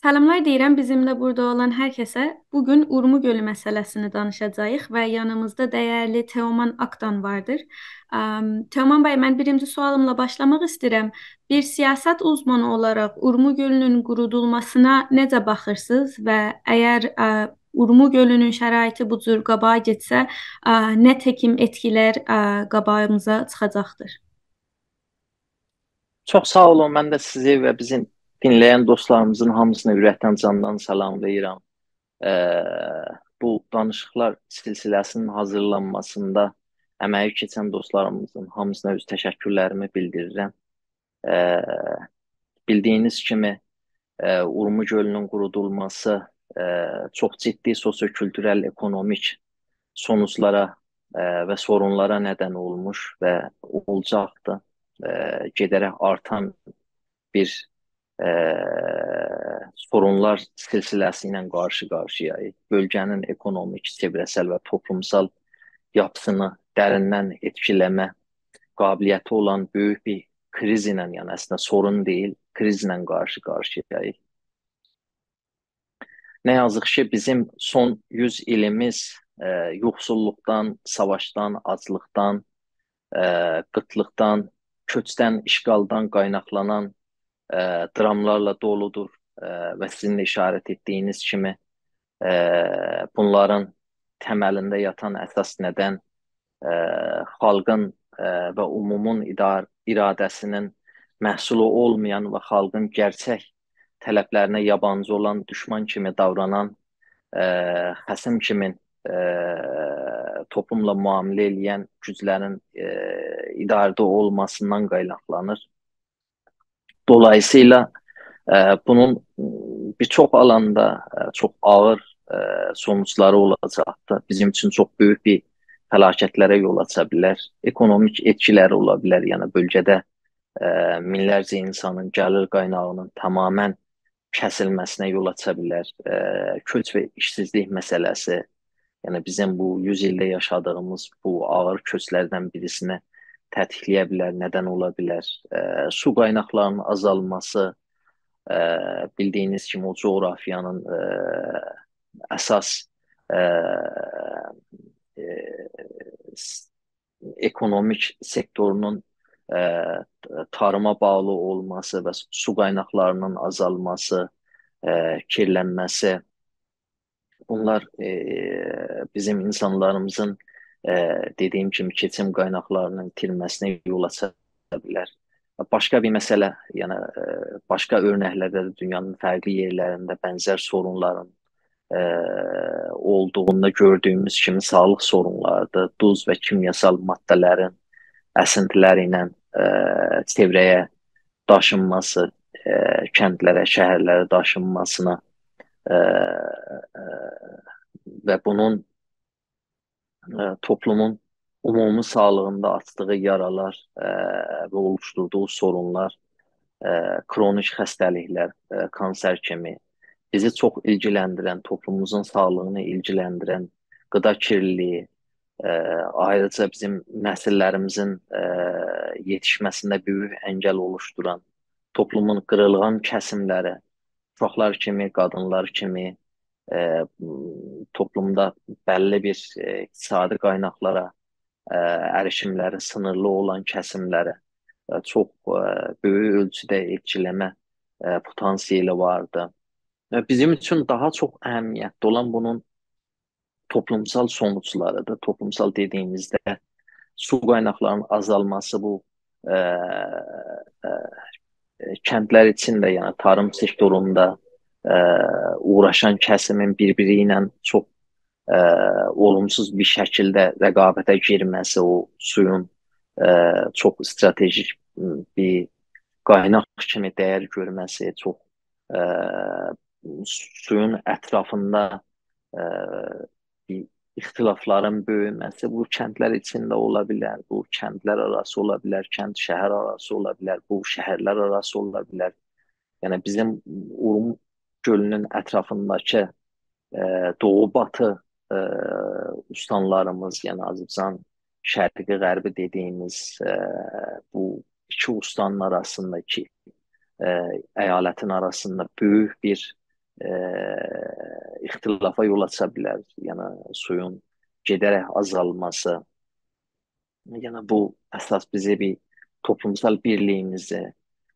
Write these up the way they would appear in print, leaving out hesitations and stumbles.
Salamlar deyirəm bizimlə burada olan hər kəsə. Bugün Urmu gölü məsələsini danışacağıq və yanımızda dəyərli Teoman Aktan vardır. Teoman bəy, mən birinci sualımla başlamaq istəyirəm. Bir siyasət uzmanı olaraq Urmu gölünün qurudulmasına necə baxırsınız və əgər Urmu gölünün şəraiti bu cür qabağa getsə, nə təkim etkilər qabağımıza çıxacaqdır? Çox sağ olun. Mən də sizi və bizim dinləyən dostlarımızın hamısını ürəkdən candan salamlayıram. Bu danışıqlar silsiləsinin hazırlanmasında əməyi keçən dostlarımızın hamısına öz təşəkkürlərimi bildirirəm. Ee, Bildiyiniz kimi Urmu gölünün qurudulması çox ciddi sosyo-kültürel, ekonomik sonuçlara və sorunlara nədən olmuş və olacaqdır. Gedərək artan bir e, sorunlar silsiləsi ilə qarşı-qarşıyayıq. Bölgənin ekonomik, çevrəsəl və toplumsal yapısını dərindən etkiləmə qabiliyyəti olan böyük bir kriz ilə, yəni əslində sorun deyil, krizlə qarşı-qarşıyayıq. Nə yazıq ki, bizim son 100 ilimiz yoxsulluqdan, savaşdan, aclıqdan, qıtlıqdan, köçdən, işğaldan qaynaqlanan dramlarla doludur və sizin də işarət etdiyiniz kimi bunların təməlində yatan əsas nədən xalqın və umumun iradəsinin məhsulu olmayan və xalqın gerçək tələblərinə yabancı olan düşman kimi davranan xəsim kimi toplumla müamilə edən güclərin idarədə olmasından qaynaqlanır. Dolayısıyla bunun birçok alanda çok ağır sonuçları olacaqdır. Bizim için çok büyük bir fəlakətlərə yol aça bilər. Ekonomik etkiləri ola bilər. Yəni bölgədə minlərcə insanın gəlir qaynağının tamamən kəsilməsinə yol aça bilər. Köç və işsizlik məsələsi, yəni bizim bu 100 ildə yaşadığımız bu ağır köçlərdən birisini tətikləyə bilər, nədən ola bilər. Su qaynaqlarının azalması, bildiyiniz kimi o coğrafyanın əsas ekonomik sektorunun tarıma bağlı olması və su qaynaqlarının azalması, kirlənməsi, bunlar bizim insanlarımızın dediyim kimi keçim qaynaqlarının itirməsinə yol aça bilər. Başqa bir məsələ, yəni başqa örnəklərdə də dünyanın fərqli yerlərində bənzər sorunların olduğunda gördüyümüz kimi sağlıq sorunlarıdır. Duz və kimyasal maddələrin əsintiləri ilə çevrəyə daşınması, kəndlərə, şəhərlərə daşınmasına və bunun toplumun umumi sağlığında açdığı yaralar və oluşturduğu sorunlar, kronik xəstəliklər, kanser kimi bizi çox ilgiləndirən, toplumumuzun sağlığını ilgiləndirən qida kirliliyi, ayrıca bizim nəsillərimizin yetişməsində böyük əngəl oluşduran, toplumun qırılğan kəsimləri, uşaqlar kimi, qadınlar kimi, toplumda bəlli bir iqtisadi qaynaqlara erişimləri sınırlı olan kəsimlərə çox böyük ölçüdə etkiləmə potansiyeli vardı. Bizim üçün daha çox əhəmiyyətli olan bunun toplumsal sonuçlarıdır. Toplumsal dediyimizdə su qaynaqlarının azalması bu kəndlər için də, yəni tarım sektorunda uğraşan kəsimin bir-biri ilə çox olumsuz bir şəkildə rəqabətə girməsi, o suyun çox stratejik bir qaynaq kimi dəyər görməsi, çox suyun ətrafında bir ixtilafların böyüməsi, bu kəndlər içində ola bilər, bu kəndlər arası ola bilər, kənd şəhər arası ola bilər, bu şəhərlər arası ola bilər. Yəni bizim Urmu gölünün ətrafındakı doğu-batı ustanlarımız, yəni Azərbaycan şərqi-qərbi dediyimiz bu iki ustanın arasındakı əyalətin arasında böyük bir e, ixtilafa yol aça bilər. Yəni suyun gedərək azalması, yəni bu əsas bizi bir toplumsal birliyimizi,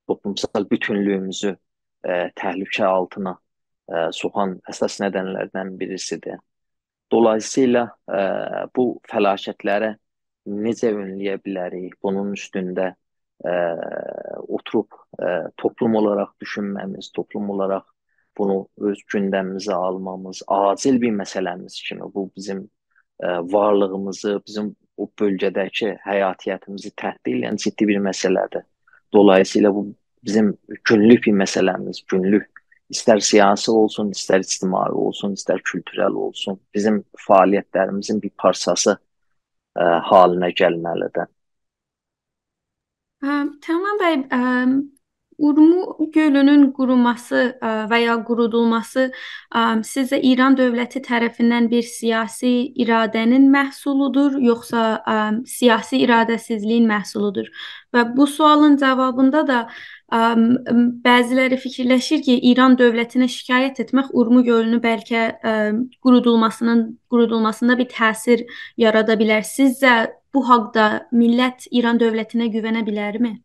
toplumsal bütünlüyümüzü təhlükə altına soxan əsas nədənlərdən birisidir. Dolayısıyla bu fəlakətləri necə önləyə bilərik? Bunun üstündə e, oturub toplum olaraq düşünməmiz, toplum olaraq bunu öz gündəmimizə almamız, acil bir məsələmiz kimi bu bizim varlığımızı, bizim o bölgədəki həyatiyyatımızı təhdid edən ciddi bir məsələdir. Dolayısıyla bu bizim günlük bir məsələmiz, günlük İstər siyasi olsun, istər ictimai olsun, istər kültürel olsun, bizim fəaliyyətlərimizin bir parçası haline gəlməlidir. Teoman bəy, Urmu gölünün quruması və ya qurudulması sizcə İran dövləti tərəfindən bir siyasi iradənin məhsuludur, yoxsa siyasi iradəsizliyin məhsuludur? Və bu sualın cavabında da bəziləri fikirləşir ki, İran dövlətinə şikayət etmək Urmu gölünü bəlkə qurudulmasında bir təsir yarada bilər. Sizcə bu haqda millət İran dövlətinə güvənə bilərmi?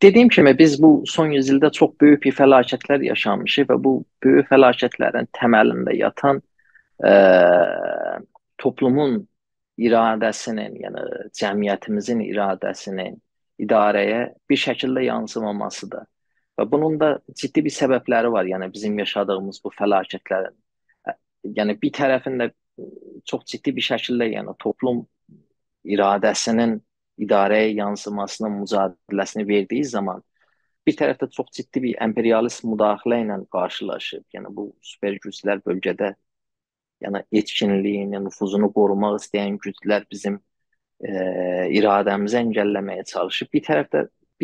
Dediyim kimi biz bu son yüzyılda çok büyük bir fəlakətlər yaşamışıq və bu böyük fəlakətlərin təməlində yatan e, toplumun iradəsinin, yəni cəmiyyətimizin iradəsinin idarəyə bir şəkildə yansımamasıdır. Və bunun da ciddi bir səbəbləri var. Yəni bizim yaşadığımız bu fəlakətlərin, yəni bir tərəfində çox ciddi bir şəkildə, yəni toplum iradəsinin idarəyə yansımasının mücadeləsini verdiği zaman bir tərəfdə çox ciddi bir emperyalist müdaxilə ilə qarşılaşıb. Yəni bu süper güclər bölgədə yəni etkinliyini, nüfuzunu qorumaq istəyən güclər bizim iradəmizi əngəlləməyə çalışıb. Bir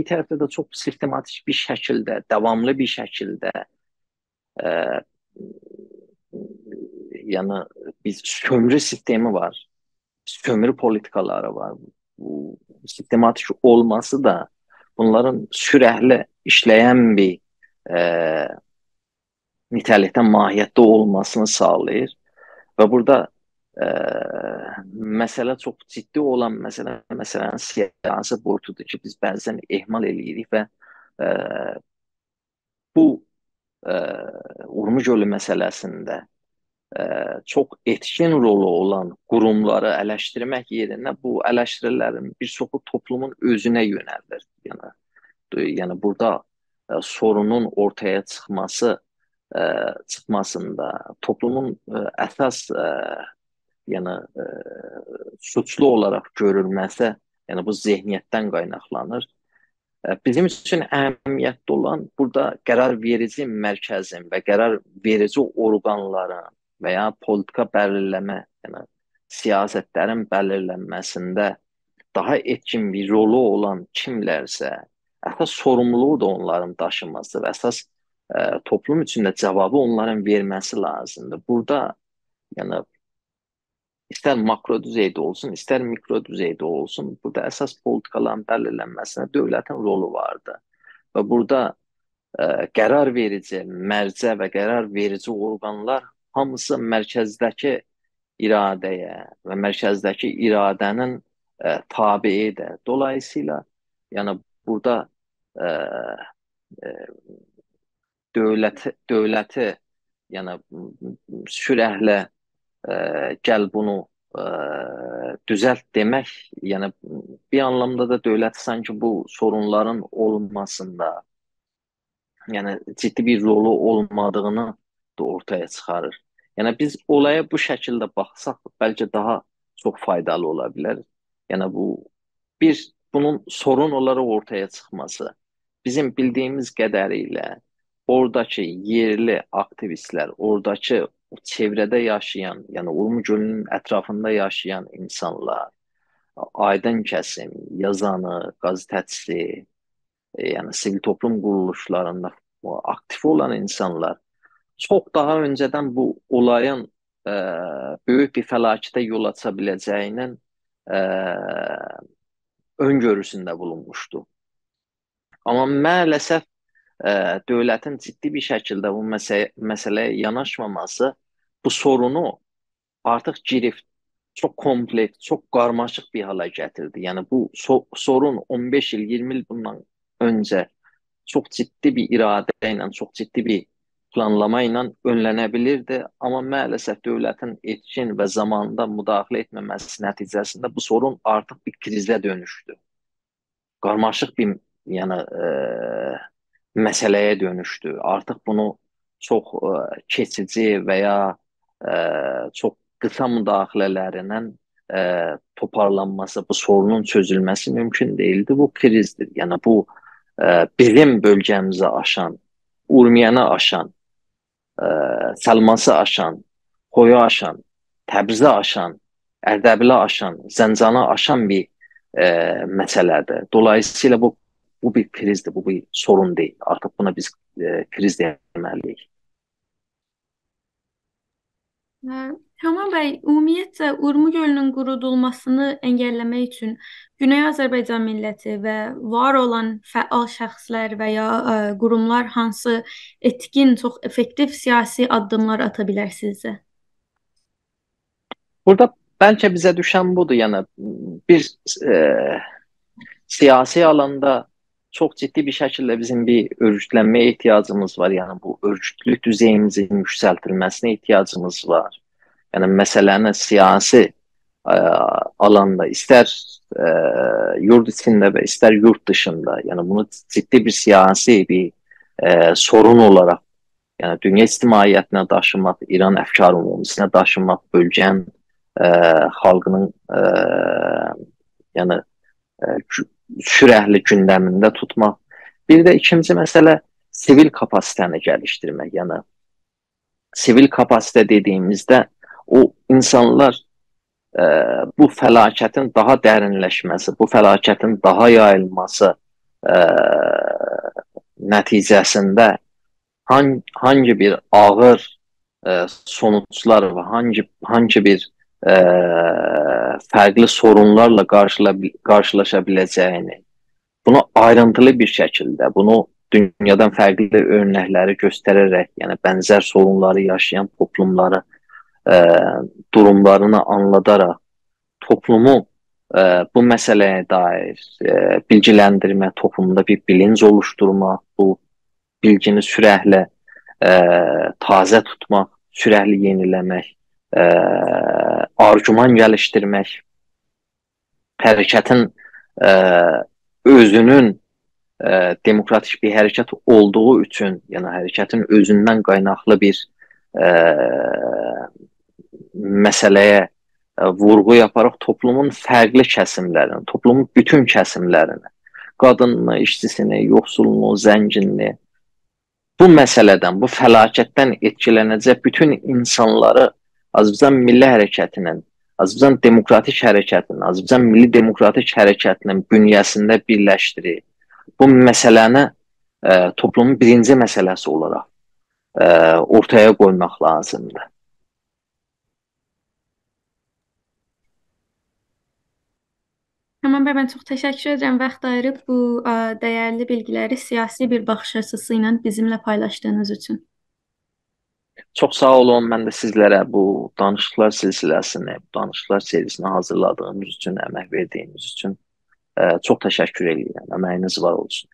tərəfdə də çox sistematik bir şəkildə, davamlı bir şəkildə e, yəni biz sömürü sistemi var, sömürü politikaları var. Bu sistematik olması da bunların sürətli işləyən bir e, nitəlikdə, mahiyyətdə olmasını sağlayır. Və burada e, məsələ çox ciddi olan məsələnin siyasi boyutudur ki, biz bəzən ehmal eləyirik və e, bu e, Urmu gölü məsələsində çox etkin rolu olan qurumları eleştirmək yerinə bu eleştirilərin bir çoxu toplumun özünə yönəldir. Yəni burada sorunun ortaya çıxmasında toplumun əsas yəni suçlu olaraq görülməsi, yəni bu zehniyyətdən qaynaqlanır. Bizim üçün əhəmiyyətli olan burada qərar verici mərkəzin və qərar verici orqanların və ya politika belirleme, yəni siyasətlərin belirlenməsində daha etkin bir rolu olan kimlərsə, əsas sorumluluğu da onların daşıması və əsas toplum içində cavabı onların verməsi lazımdır. Burada yəni istər makro düzeydə olsun, istər mikro düzeydə olsun, burada əsas politikaların belirlenməsində dövlətin rolu vardı. Və burada qərar verici mərcə və qərar verici orqanlar hamısı mərkəzdəki iradəyə və mərkəzdəki iradənin tabiidir. Dolayısıyla yəni burada e, e, dövləti yəni sürəhlə gəl bunu düzəlt demək, yəni bir anlamda da dövlət sanki bu sorunların olunmasında yəni ciddi bir rolu olmadığını da ortaya çıxarır. Yəni biz olaya bu şəkildə baxsaq bəlkə daha çox faydalı ola bilər. Yəni bunun sorun olaraq ortaya çıxması bizim bildiyimiz qədərilə oradakı yerli aktivistlər, oradakı çevrədə yaşayan, yəni Urmu gölünün ətrafında yaşayan insanlar, aydın kəsim, yazanı, qazetəçisi, yəni sivil toplum quruluşlarında aktif olan insanlar çok daha önceden bu olayın büyük bir felakete yol aça biləcəyinin e, öngörüsündə bulunmuşdu. Amma maalesef e, dövlətin ciddi bir şəkildə bu məsələyə yanaşmaması bu sorunu artıq girift, çox kompleks, çox qarmaşıq bir hala gətirdi. Yəni bu sorun 15 il, 20 il bundan öncə çox ciddi bir iradə ilə, çox ciddi bir planlama ilə önlənə bilirdi. Amma maalesef dövlətin etkin və zamanında müdaxilə etməməsi nəticəsində bu sorun artıq bir krizə dönüşdü. Qarmaşıq bir yəni məsələyə dönüşdü. Artıq bunu çox keçici və ya çox qısa müdaxilələrlə toparlanması, bu sorunun çözülməsi mümkün değildi. Bu krizdir. Yəni bu bizim bölgəmizə aşan, Urmiyanı aşan, Səlması aşan, Xoyu aşan, Təbrizi aşan, Ərdəbili aşan, Zəncanı aşan bir məsələdir. Dolayısıyla bu bir krizdir, bu bir sorun değil. Artıq buna biz kriz deməliyik. Teoman bəy, ümumiyyətcə Urmu gölünün qurudulmasını əngəlləmək üçün Güney Azərbaycan milləti və var olan fəal şəxslər və ya qurumlar hansı etkin, çox effektiv siyasi addımlar ata bilər sizcə? Burada bəlkə bizə düşən budur. Yəni bir siyasi alanda çok ciddi bir şekilde bizim bir örgütlenmeye ihtiyacımız var. Yani bu örgütlülük düzeyimizin yükseltilmesine ihtiyacımız var. Yani meselenin siyasi alanda ister yurt içinde ve ister yurt dışında yani bunu ciddi bir siyasi bir sorun olarak yani dünya ictimaiyyətinə daşımaq, İran əfkar umumisinə daşımaq, bölgənin xalqının yəni sürəhli gündəmində tutmaq. Bir də ikinci məsələ sivil kapasitəni gəlişdirmək. Yəni sivil kapasite dediyimizdə o insanlar bu fəlakətin daha dərinləşməsi, bu fəlakətin daha yayılması nəticəsində hangi bir ağır sonuçlar və hangi bir fərqli sorunlarla qarşılaşa biləcəyini, bunu ayrıntılı bir şəkildə, bunu dünyadan fərqli örnəkləri göstərərək, yəni bənzər sorunları yaşayan toplumları durumlarını anladaraq, toplumu bu məsələyə dair bilgiləndirmə, toplumda bir bilinc oluşturma, bu bilgini sürəhlə tazə tutmaq, sürəhli yeniləmək, argüman gəlişdirmək, hərəkətin özünün demokratik bir hərəkət olduğu üçün, yəni hərəkətin özündən qaynaqlı bir məsələyə vurğu yaparaq toplumun fərqli kəsimlərini, toplumun bütün kəsimlərini, qadınını, işçisini, yoxsulunu, zənginini, bu məsələdən, bu fəlakətdən etkilənəcək bütün insanları Azərbaycan Milli Hərəkətinin, Azərbaycan Demokratik Hərəkətinin, Azərbaycan Milli Demokratik Hərəkətinin bünyəsində birləşdirir. Bu məsələni toplumun birinci məsələsi olaraq ortaya qoymaq lazımdır. Tamam bəy, mən çox təşəkkür edirəm vaxt ayırıb bu dəyərli bilgiləri siyasi bir baxış açısı ilə bizimlə paylaşdığınız üçün. Çox sağ olun. Mən də sizlərə bu danışıqlar silsiləsini, bu danışıqlar serisini hazırladığınız üçün, əmək verdiyiniz üçün çox təşəkkür edirəm. Əməyiniz var olsun.